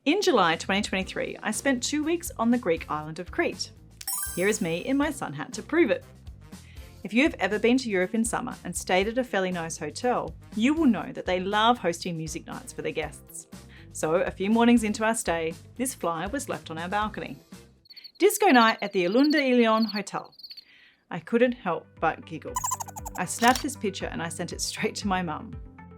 In July 2023, I spent 2 weeks on the Greek island of Crete. Here is me in my sun hat to prove it. If you have ever been to Europe in summer and stayed at a fairly nice hotel, you will know that they love hosting music nights for their guests. So a few mornings into our stay, this flyer was left on our balcony. Disco night at the Ilunda Ilion Hotel. I couldn't help but giggle. I snapped this picture and I sent it straight to my mum.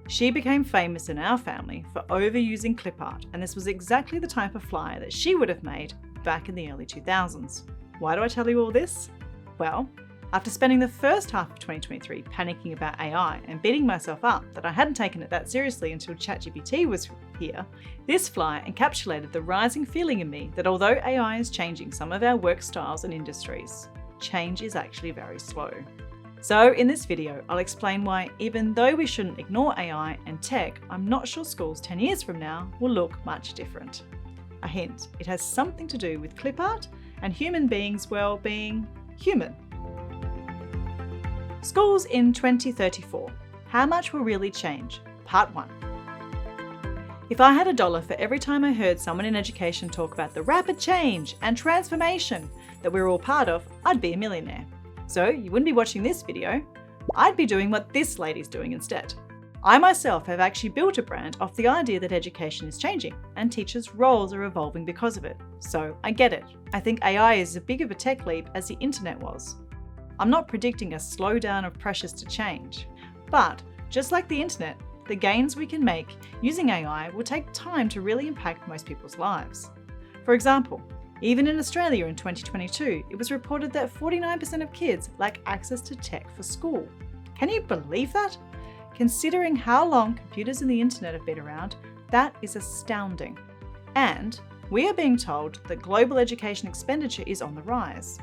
She became famous in our family for overusing clip art, and this was exactly the type of flyer that she would have made back in the early 2000s. Why do I tell you all this? Well, after spending the first half of 2023 panicking about AI and beating myself up that I hadn't taken it that seriously until ChatGPT was here, this flyer encapsulated the rising feeling in me that although AI is changing some of our work styles and industries, change is actually very slow. So in this video, I'll explain why even though we shouldn't ignore AI and tech, I'm not sure schools 10 years from now will look much different. A hint, it has something to do with clip art and human beings, well, being human. Schools in 2034. How much will really change? Part 1. If I had $1 for every time I heard someone in education talk about the rapid change and transformation that we're all part of, I'd be a millionaire. So you wouldn't be watching this video, I'd be doing what this lady's doing instead. I myself have actually built a brand off the idea that education is changing and teachers' roles are evolving because of it. So I get it. I think AI is as big of a tech leap as the internet was. I'm not predicting a slowdown of pressures to change, but just like the internet, the gains we can make using AI will take time to really impact most people's lives. For example, even in Australia in 2022, it was reported that 49% of kids lack access to tech for school. Can you believe that? Considering how long computers and the internet have been around, that is astounding. And we are being told that global education expenditure is on the rise.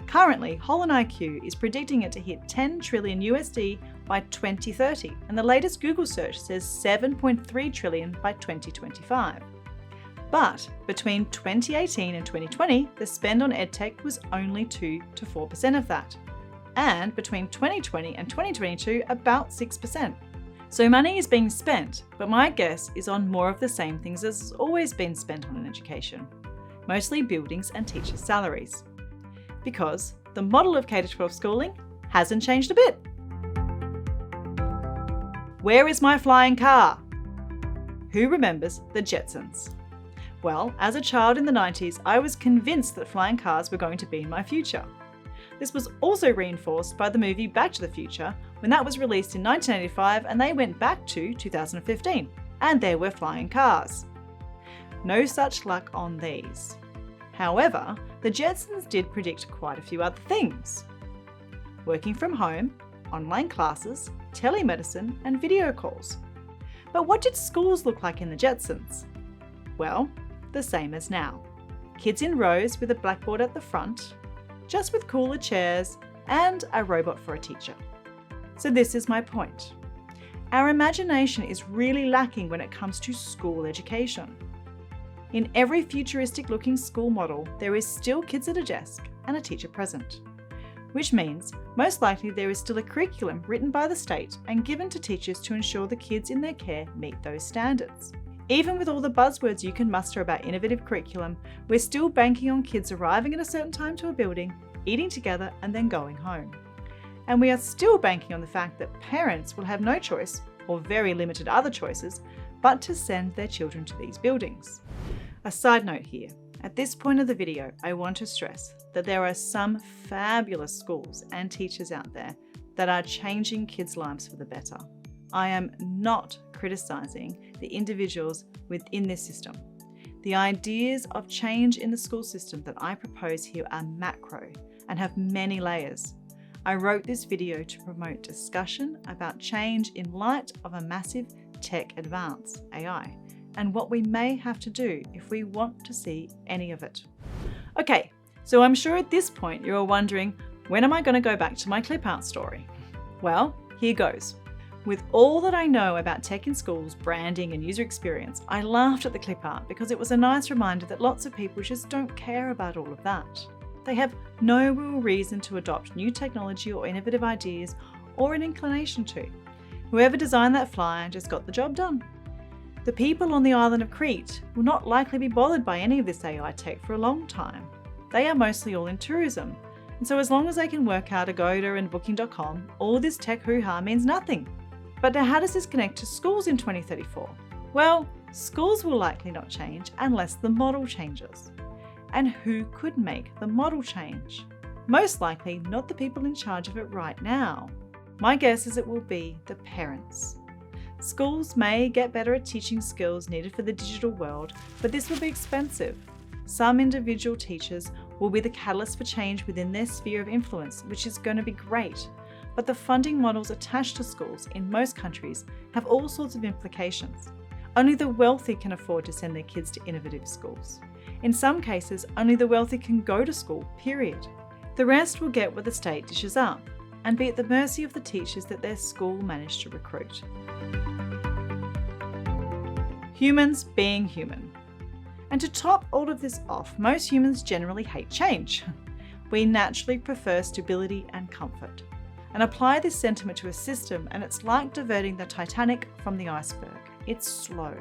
Currently, Holland IQ is predicting it to hit 10 trillion USD by 2030, and the latest Google search says 7.3 trillion by 2025. But between 2018 and 2020, the spend on edtech was only 2 to 4% of that. And between 2020 and 2022, about 6%. So money is being spent, but my guess is on more of the same things as has always been spent on in education. Mostly buildings and teachers' salaries. Because the model of K-12 schooling hasn't changed a bit. Where is my flying car? Who remembers the Jetsons? Well, as a child in the 90s, I was convinced that flying cars were going to be in my future. This was also reinforced by the movie Back to the Future when that was released in 1985 and they went back to 2015, and there were flying cars. No such luck on these. However, the Jetsons did predict quite a few other things. Working from home, online classes, telemedicine, and video calls. But what did schools look like in the Jetsons? Well, the same as now. Kids in rows with a blackboard at the front, just with cooler chairs and a robot for a teacher. So this is my point. Our imagination is really lacking when it comes to school education. In every futuristic looking school model, there is still kids at a desk and a teacher present, which means most likely there is still a curriculum written by the state and given to teachers to ensure the kids in their care meet those standards. Even with all the buzzwords you can muster about innovative curriculum, we're still banking on kids arriving at a certain time to a building, eating together, and then going home. And we are still banking on the fact that parents will have no choice, or very limited other choices, but to send their children to these buildings. A side note here, at this point of the video, I want to stress that there are some fabulous schools and teachers out there that are changing kids' lives for the better. I am not criticizing the individuals within this system. The ideas of change in the school system that I propose here are macro and have many layers. I wrote this video to promote discussion about change in light of a massive tech advance, AI, and what we may have to do if we want to see any of it. Okay, so I'm sure at this point you're all wondering, when am I going to go back to my clip art story? Well, here goes. With all that I know about tech in schools, branding and user experience, I laughed at the clip art because it was a nice reminder that lots of people just don't care about all of that. They have no real reason to adopt new technology or innovative ideas or an inclination to. Whoever designed that flyer just got the job done. The people on the island of Crete will not likely be bothered by any of this AI tech for a long time. They are mostly all in tourism, and so as long as they can work out Agoda and Booking.com, all this tech hoo-ha means nothing. But now how does this connect to schools in 2034? Well, schools will likely not change unless the model changes. And who could make the model change? Most likely not the people in charge of it right now. My guess is it will be the parents. Schools may get better at teaching skills needed for the digital world, but this will be expensive. Some individual teachers will be the catalyst for change within their sphere of influence, which is going to be great. But the funding models attached to schools in most countries have all sorts of implications. Only the wealthy can afford to send their kids to innovative schools. In some cases, only the wealthy can go to school, period. The rest will get what the state dishes up and be at the mercy of the teachers that their school managed to recruit. Humans being human. And to top all of this off, most humans generally hate change. We naturally prefer stability and comfort. And apply this sentiment to a system and it's like diverting the Titanic from the iceberg. It's slow.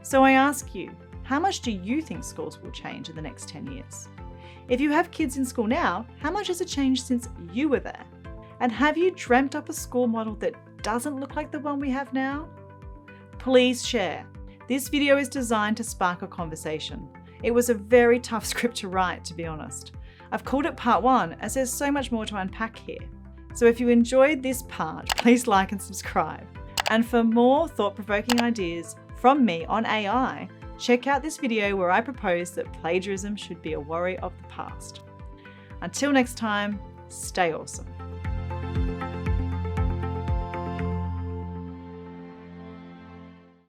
So I ask you, how much do you think schools will change in the next 10 years? If you have kids in school now, how much has it changed since you were there? And have you dreamt up a school model that doesn't look like the one we have now? Please share. This video is designed to spark a conversation. It was a very tough script to write, to be honest. I've called it part 1 as there's so much more to unpack here. So if you enjoyed this part, please like and subscribe. And for more thought-provoking ideas from me on AI, check out this video where I propose that plagiarism should be a worry of the past. Until next time, stay awesome.